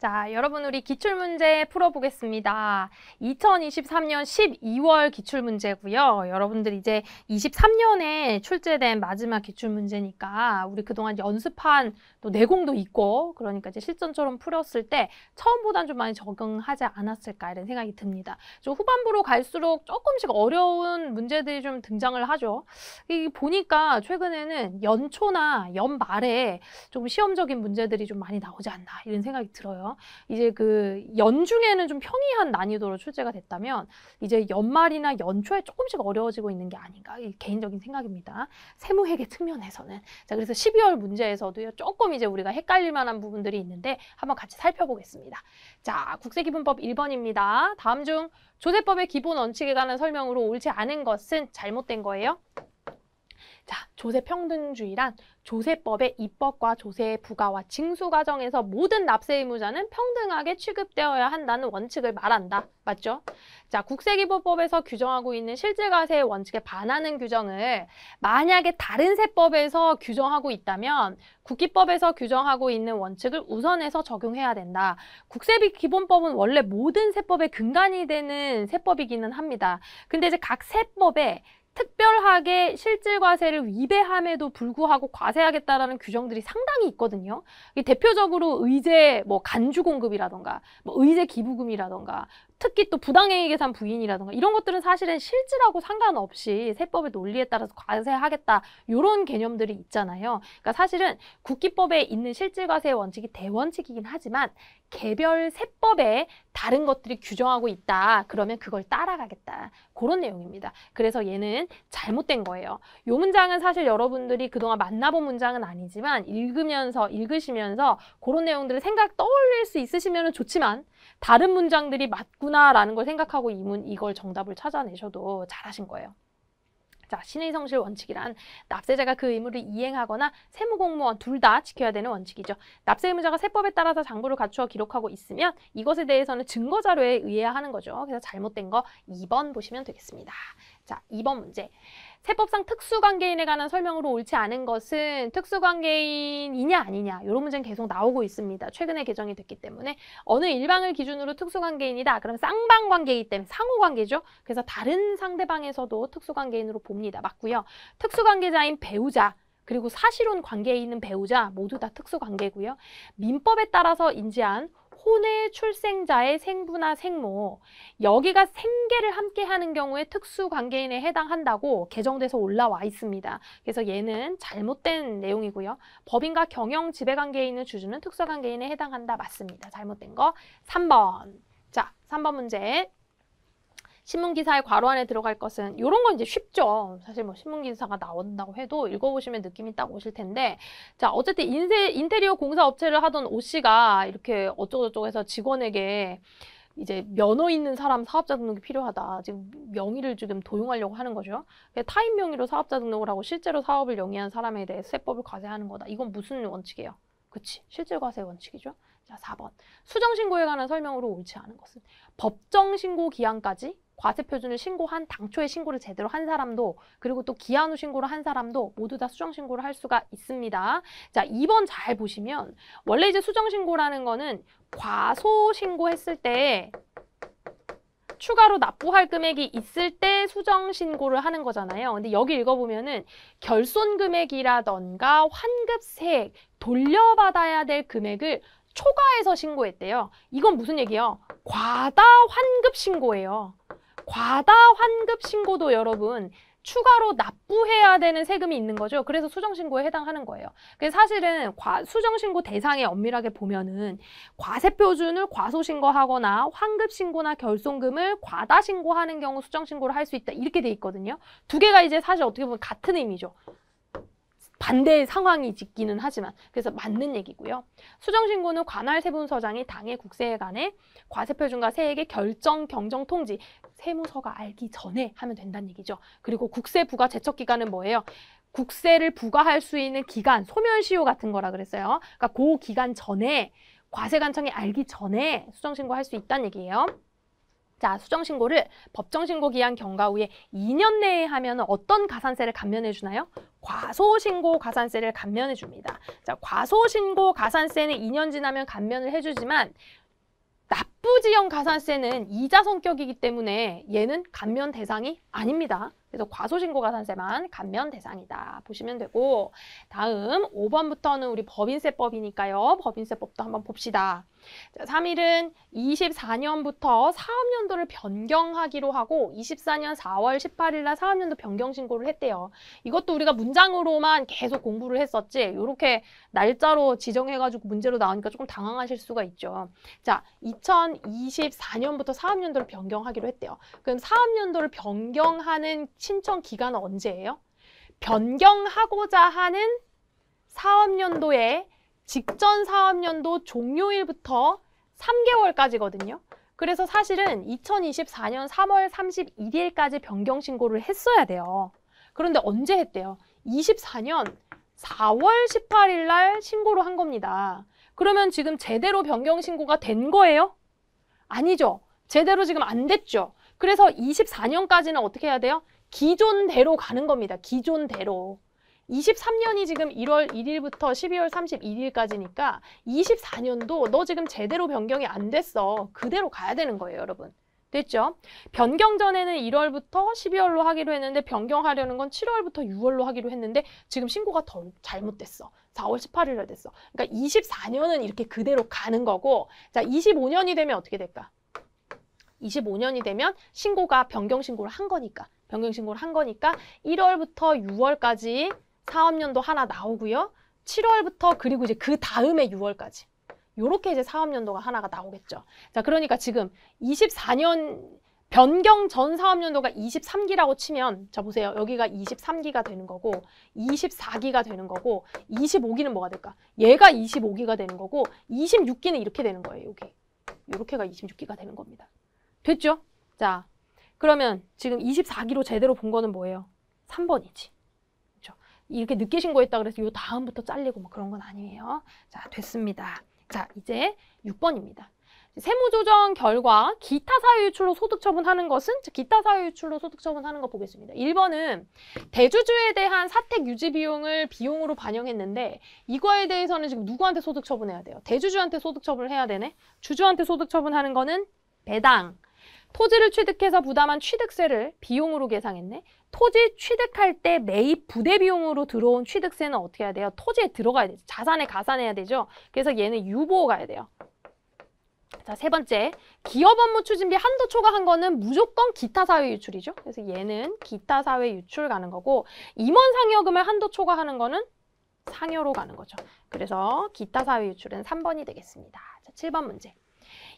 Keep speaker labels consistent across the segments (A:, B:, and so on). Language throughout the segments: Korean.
A: 자, 여러분 우리 기출문제 풀어보겠습니다. 2023년 12월 기출문제고요. 여러분들 이제 23년에 출제된 마지막 기출문제니까 우리 그동안 연습한 또 내공도 있고 그러니까 이제 실전처럼 풀었을 때 처음보단 좀 많이 적응하지 않았을까 이런 생각이 듭니다. 좀 후반부로 갈수록 조금씩 어려운 문제들이 좀 등장을 하죠. 이 보니까 최근에는 연초나 연말에 좀 시험적인 문제들이 좀 많이 나오지 않나 이런 생각이 들어요. 이제 그 연중에는 좀 평이한 난이도로 출제가 됐다면 이제 연말이나 연초에 조금씩 어려워지고 있는 게 아닌가 개인적인 생각입니다. 세무회계 측면에서는. 자, 그래서 12월 문제에서도요. 조금 이제 우리가 헷갈릴 만한 부분들이 있는데 한번 같이 살펴보겠습니다. 자, 국세기본법 1번입니다. 다음 중 조세법의 기본 원칙에 관한 설명으로 옳지 않은 것은 잘못된 거예요. 자, 조세평등주의란 조세법의 입법과 조세의 부과와 징수 과정에서 모든 납세 의무자는 평등하게 취급되어야 한다는 원칙을 말한다. 맞죠? 자, 국세기본법에서 규정하고 있는 실질과세의 원칙에 반하는 규정을 만약에 다른 세법에서 규정하고 있다면 국기법에서 규정하고 있는 원칙을 우선해서 적용해야 된다. 국세기본법은 원래 모든 세법의 근간이 되는 세법이기는 합니다. 근데 이제 각 세법에 특별하게 실질과세를 위배함에도 불구하고 과세하겠다라는 규정들이 상당히 있거든요. 대표적으로 의제 간주공급이라던가 의제 기부금이라던가 특히 또 부당행위 계산 부인이라던가 이런 것들은 사실은 실질하고 상관없이 세법의 논리에 따라서 과세하겠다 이런 개념들이 있잖아요. 그러니까 사실은 국기법에 있는 실질과세의 원칙이 대원칙이긴 하지만 개별 세법에 다른 것들이 규정하고 있다. 그러면 그걸 따라가겠다. 그런 내용입니다. 그래서 얘는 잘못된 거예요. 이 문장은 사실 여러분들이 그동안 만나본 문장은 아니지만 읽으시면서 그런 내용들을 떠올릴 수 있으시면 좋지만 다른 문장들이 맞구나라는 걸 생각하고 이걸 정답을 찾아내셔도 잘하신 거예요. 자, 신의 성실 원칙이란 납세자가 그 의무를 이행하거나 세무공무원 둘 다 지켜야 되는 원칙이죠. 납세 의무자가 세법에 따라서 장부를 갖추어 기록하고 있으면 이것에 대해서는 증거자료에 의해야 하는 거죠. 그래서 잘못된 거 2번 보시면 되겠습니다. 자, 2번 문제. 세법상 특수관계인에 관한 설명으로 옳지 않은 것은 특수관계인이냐 아니냐 이런 문제는 계속 나오고 있습니다. 최근에 개정이 됐기 때문에 어느 일방을 기준으로 특수관계인이다. 그럼 쌍방관계이기 때문에 상호관계죠. 그래서 다른 상대방에서도 특수관계인으로 봅니다. 맞고요. 특수관계자인 배우자 그리고 사실혼 관계에 있는 배우자 모두 다 특수관계고요. 민법에 따라서 인지한 혼외 출생자의 생부나 생모 여기가 생계를 함께 하는 경우에 특수관계인에 해당한다고 개정돼서 올라와 있습니다. 그래서 얘는 잘못된 내용이고요. 법인과 경영 지배관계에 있는 주주는 특수관계인에 해당한다. 맞습니다. 잘못된 거 3번. 자, 3번 문제. 신문기사의 괄호 안에 들어갈 것은 이런 건 이제 쉽죠. 사실 신문기사가 나온다고 해도 읽어보시면 느낌이 딱 오실 텐데 자, 어쨌든 인테리어 공사 업체를 하던 오 씨가 이렇게 어쩌고저쩌고 해서 직원에게 이제 면허 있는 사람 사업자 등록이 필요하다. 지금 명의를 지금 도용하려고 하는 거죠. 타인 명의로 사업자 등록을 하고 실제로 사업을 영위한 사람에 대해 세법을 과세하는 거다. 이건 무슨 원칙이에요? 그치, 실질과세 원칙이죠. 자, 4번. 수정신고에 관한 설명으로 옳지 않은 것은 법정신고 기한까지 과세표준을 신고한 당초에 신고를 제대로 한 사람도 그리고 또 기한 후 신고를 한 사람도 모두 다 수정신고를 할 수가 있습니다. 자, 2번 잘 보시면 원래 이제 수정신고라는 거는 과소신고했을 때 추가로 납부할 금액이 있을 때 수정신고를 하는 거잖아요. 근데 여기 읽어보면은 결손금액이라던가 환급세액 돌려받아야 될 금액을 초과해서 신고했대요. 이건 무슨 얘기예요? 과다 환급 신고예요. 과다 환급 신고도 여러분 추가로 납부해야 되는 세금이 있는 거죠. 그래서 수정신고에 해당하는 거예요. 그래서 사실은 수정신고 대상에 엄밀하게 보면은 과세표준을 과소신고하거나 환급신고나 결손금을 과다신고하는 경우 수정신고를 할 수 있다. 이렇게 돼 있거든요. 두 개가 이제 사실 어떻게 보면 같은 의미죠. 반대의 상황이 있기는 하지만 그래서 맞는 얘기고요. 수정신고는 관할 세분서장이 당해 국세에 관해 과세표준과 세액의 결정, 경정, 통지 세무서가 알기 전에 하면 된다는 얘기죠. 그리고 국세 부과 제척기간은 뭐예요? 국세를 부과할 수 있는 기간, 소멸시효 같은 거라 그랬어요. 그러니까 그 기간 전에 과세관청이 알기 전에 수정신고할 수 있다는 얘기예요. 자, 수정신고를 법정신고 기한 경과 후에 2년 내에 하면 어떤 가산세를 감면해 주나요? 과소신고 가산세를 감면해 줍니다. 자, 과소신고 가산세는 2년 지나면 감면을 해주지만 납부지형 가산세는 이자 성격이기 때문에 얘는 감면 대상이 아닙니다. 그래서 과소신고 가산세만 감면 대상이다 보시면 되고, 다음 5번부터는 우리 법인세법이니까요. 법인세법도 한번 봅시다. 자, 3일은 24년부터 사업연도를 변경하기로 하고 24년 4월 18일 날 사업연도 변경 신고를 했대요. 이것도 우리가 문장으로만 계속 공부를 했었지 이렇게 날짜로 지정해가지고 문제로 나오니까 조금 당황하실 수가 있죠. 자, 2024년부터 사업연도를 변경하기로 했대요. 그럼 사업연도를 변경하는 신청 기간은 언제예요? 변경하고자 하는 사업연도의 직전 사업연도 종료일부터 3개월까지거든요. 그래서 사실은 2024년 3월 31일까지 변경 신고를 했어야 돼요. 그런데 언제 했대요? 24년 4월 18일 날 신고를 한 겁니다. 그러면 지금 제대로 변경 신고가 된 거예요? 아니죠. 제대로 지금 안 됐죠. 그래서 24년까지는 어떻게 해야 돼요? 기존대로 가는 겁니다. 기존대로. 23년이 지금 1월 1일부터 12월 31일까지니까 24년도 너 지금 제대로 변경이 안 됐어. 그대로 가야 되는 거예요, 여러분. 됐죠? 변경 전에는 1월부터 12월로 하기로 했는데 변경하려는 건 7월부터 6월로 하기로 했는데 지금 신고가 더 잘못됐어. 4월 18일에 됐어. 그러니까 24년은 이렇게 그대로 가는 거고, 자, 25년이 되면 어떻게 될까? 25년이 되면 신고가 변경 신고를 한 거니까, 1월부터 6월까지 사업연도 하나 나오고요. 7월부터 그리고 이제 그 다음에 6월까지. 요렇게 이제 사업연도가 하나가 나오겠죠. 자, 그러니까 지금 24년 변경 전 사업연도가 23기라고 치면, 자 보세요. 여기가 23기가 되는 거고 24기가 되는 거고 25기는 뭐가 될까? 얘가 25기가 되는 거고 26기는 이렇게 되는 거예요. 여기. 요렇게가 26기가 되는 겁니다. 됐죠? 자, 그러면 지금 24기로 제대로 본 거는 뭐예요? 3번이지. 그렇죠? 이렇게 늦게 신고했다 그래서 요 다음부터 잘리고 뭐 그런 건 아니에요. 자, 됐습니다. 자, 이제 6번입니다. 세무조정 결과 기타 사유 유출로 소득 처분하는 것은, 기타 사유 유출로 소득 처분하는 거 보겠습니다. 1번은 대주주에 대한 사택 유지 비용을 비용으로 반영했는데 이거에 대해서는 지금 누구한테 소득 처분해야 돼요? 대주주한테 소득 처분을 해야 되네. 주주한테 소득 처분하는 거는 배당. 토지를 취득해서 부담한 취득세를 비용으로 계상했네. 토지 취득할 때 매입 부대 비용으로 들어온 취득세는 어떻게 해야 돼요? 토지에 들어가야 되죠. 자산에 가산해야 되죠. 그래서 얘는 유보호 가야 돼요. 자, 세 번째, 기업 업무 추진비 한도 초과한 거는 무조건 기타 사회 유출이죠. 그래서 얘는 기타 사회 유출 가는 거고, 임원 상여금을 한도 초과하는 거는 상여로 가는 거죠. 그래서 기타 사회 유출은 3번이 되겠습니다. 자, 7번 문제.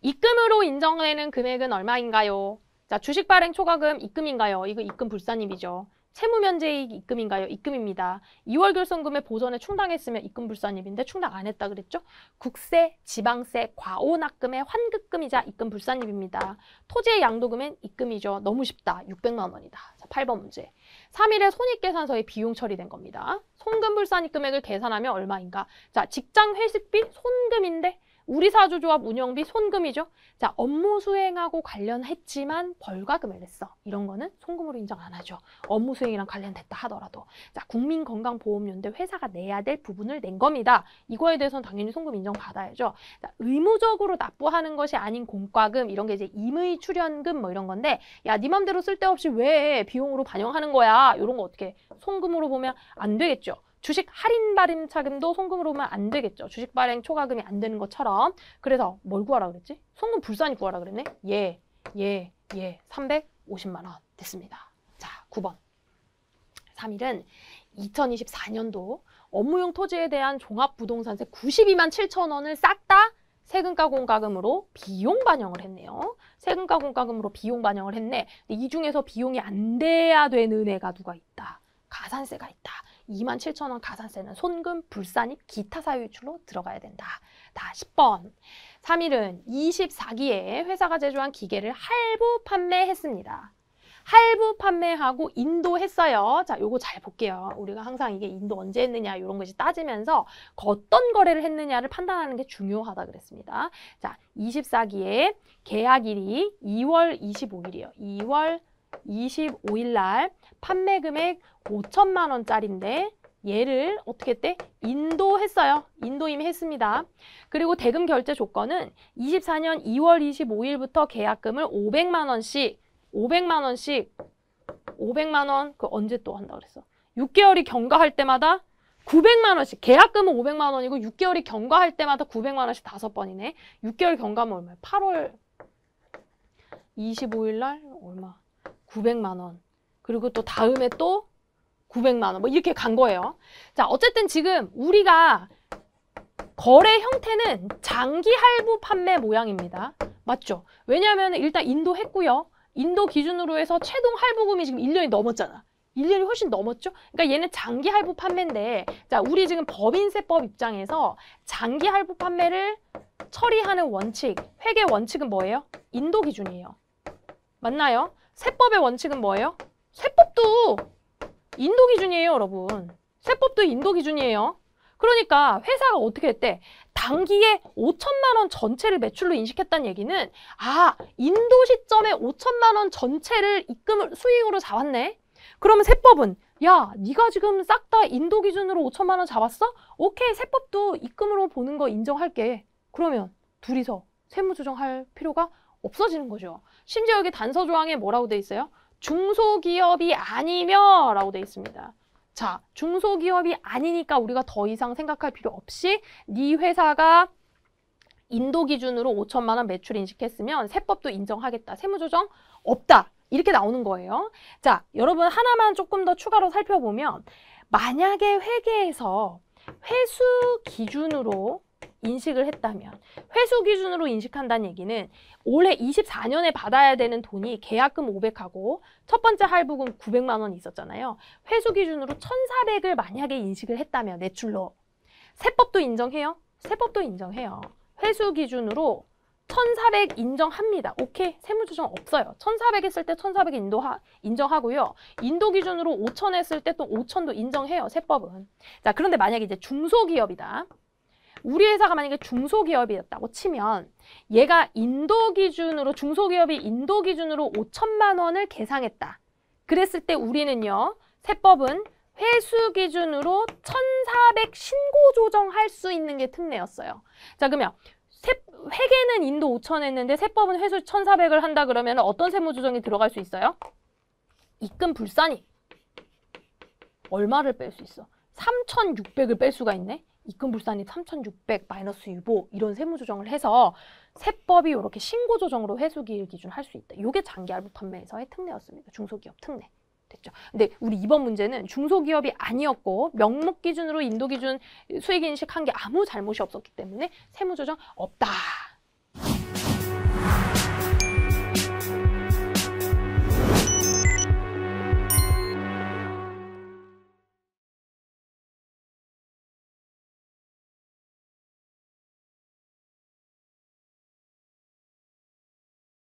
A: 입금으로 인정되는 금액은 얼마인가요? 자, 주식 발행 초과금 입금인가요? 이거 입금 불산입이죠. 채무 면제이익 입금인가요? 입금입니다. 2월 결손금의 보전에 충당했으면 입금 불산입인데 충당 안 했다 그랬죠? 국세, 지방세, 과오납금의 환급금이자 입금 불산입입니다. 토지의 양도금은 입금이죠. 너무 쉽다. 600만 원이다. 자, 8번 문제. 3일에 손익계산서에 비용 처리된 겁니다. 손금 불산입 금액을 계산하면 얼마인가? 자, 직장 회식비 손금인데 우리 사주조합 운영비 손금이죠. 자, 업무 수행하고 관련했지만 벌과금을 냈어. 이런 거는 손금으로 인정 안 하죠. 업무 수행이랑 관련됐다 하더라도. 자, 국민건강보험료인데 회사가 내야 될 부분을 낸 겁니다. 이거에 대해서는 당연히 손금 인정받아야죠. 자, 의무적으로 납부하는 것이 아닌 공과금, 이런 게 이제 임의 출연금 뭐 이런 건데, 야, 네 맘대로 쓸데없이 왜 비용으로 반영하는 거야? 이런 거 어떻게 손금으로 보면 안 되겠죠. 주식 할인 발행 차금도 손금으로 보면 안 되겠죠. 주식 발행 초과금이 안 되는 것처럼. 그래서 뭘 구하라 그랬지? 손금 불산이 구하라 그랬네? 350만 원 됐습니다. 자, 9번. 3일은 2024년도 업무용 토지에 대한 종합부동산세 92만 7천 원을 싹 다 세금과 공과금으로 비용 반영을 했네요. 세금과 공과금으로 비용 반영을 했네. 근데 이 중에서 비용이 안 돼야 되는 애가 누가 있다? 가산세가 있다. 2만 7천 원 가산세는 손금, 불산입, 기타 사유유출로 들어가야 된다. 다 10번. 3일은 24기에 회사가 제조한 기계를 할부 판매했습니다. 할부 판매하고 인도했어요. 자, 요거 잘 볼게요. 우리가 항상 이게 인도 언제 했느냐 이런 것이 따지면서 어떤 거래를 했느냐를 판단하는 게 중요하다 그랬습니다. 자, 24기에 계약일이 2월 25일이에요. 2월 25일 날 판매 금액 5천만 원짜리인데 얘를 어떻게 했대? 인도했어요. 인도 이미 했습니다. 그리고 대금 결제 조건은 24년 2월 25일부터 계약금을 500만 원씩 500만 원 그 언제 또 한다 그랬어? 6개월이 경과할 때마다 900만 원씩 계약금은 500만 원이고 6개월이 경과할 때마다 900만 원씩 5번이네. 6개월 경과하면 얼마야? 8월 25일 날 얼마? 900만 원. 그리고 또 다음에 또 900만 원. 뭐 이렇게 간 거예요. 자, 어쨌든 지금 우리가 거래 형태는 장기 할부 판매 모양입니다. 맞죠? 왜냐하면 일단 인도했고요. 인도 기준으로 해서 최종 할부금이 지금 1년이 넘었잖아. 1년이 훨씬 넘었죠? 그러니까 얘는 장기 할부 판매인데, 자, 우리 지금 법인세법 입장에서 장기 할부 판매를 처리하는 원칙, 회계 원칙은 뭐예요? 인도 기준이에요. 맞나요? 세법의 원칙은 뭐예요? 세법도 인도 기준이에요, 여러분. 세법도 인도 기준이에요. 그러니까 회사가 어떻게 했대? 단기에 5천만 원 전체를 매출로 인식했다는 얘기는 인도 시점에 5천만 원 전체를 입금을 수익으로 잡았네. 그러면 세법은 야, 네가 지금 싹 다 인도 기준으로 5천만 원 잡았어? 오케이, 세법도 입금으로 보는 거 인정할게. 그러면 둘이서 세무조정할 필요가 없어지는 거죠. 심지어 여기 단서 조항에 뭐라고 돼 있어요? 중소기업이 아니며 라고 돼 있습니다. 자, 중소기업이 아니니까 우리가 더 이상 생각할 필요 없이 네 회사가 인도 기준으로 5천만 원 매출 인식했으면 세법도 인정하겠다. 세무조정 없다. 이렇게 나오는 거예요. 자, 여러분 하나만 조금 더 추가로 살펴보면 만약에 회계에서 회수 기준으로 인식을 했다면 회수 기준으로 인식한다는 얘기는 올해 24년에 받아야 되는 돈이 계약금 500하고 첫 번째 할부금 900만 원이 있었잖아요. 회수 기준으로 1,400을 만약에 인식을 했다면 매출로 세법도 인정해요? 세법도 인정해요. 회수 기준으로 1,400 인정합니다. 오케이, 세무조정 없어요. 1,400 했을 때 1,400 인정하고요. 인도 기준으로 5,000 했을 때 또 5,000도 인정해요. 세법은. 자, 그런데 만약에 이제 중소기업이다. 우리 회사가 만약에 중소기업이었다고 치면 얘가 인도 기준으로 중소기업이 인도 기준으로 5천만 원을 계상했다. 그랬을 때 우리는요. 세법은 회수 기준으로 1,400 신고 조정할 수 있는 게 특례였어요. 자, 그러면 회계는 인도 5천 했는데 세법은 회수 1,400을 한다 그러면 어떤 세무조정이 들어갈 수 있어요? 입금 불산이 얼마를 뺄 수 있어? 3,600을 뺄 수가 있네. 입금 불산이 3,600 마이너스 유보 이런 세무조정을 해서 세법이 이렇게 신고조정으로 회수기일 기준 할 수 있다. 이게 장기할부 판매에서의 특례였습니다. 중소기업 특례. 됐죠. 근데 우리 이번 문제는 중소기업이 아니었고 명목 기준으로 인도 기준 수익 인식한 게 아무 잘못이 없었기 때문에 세무조정 없다.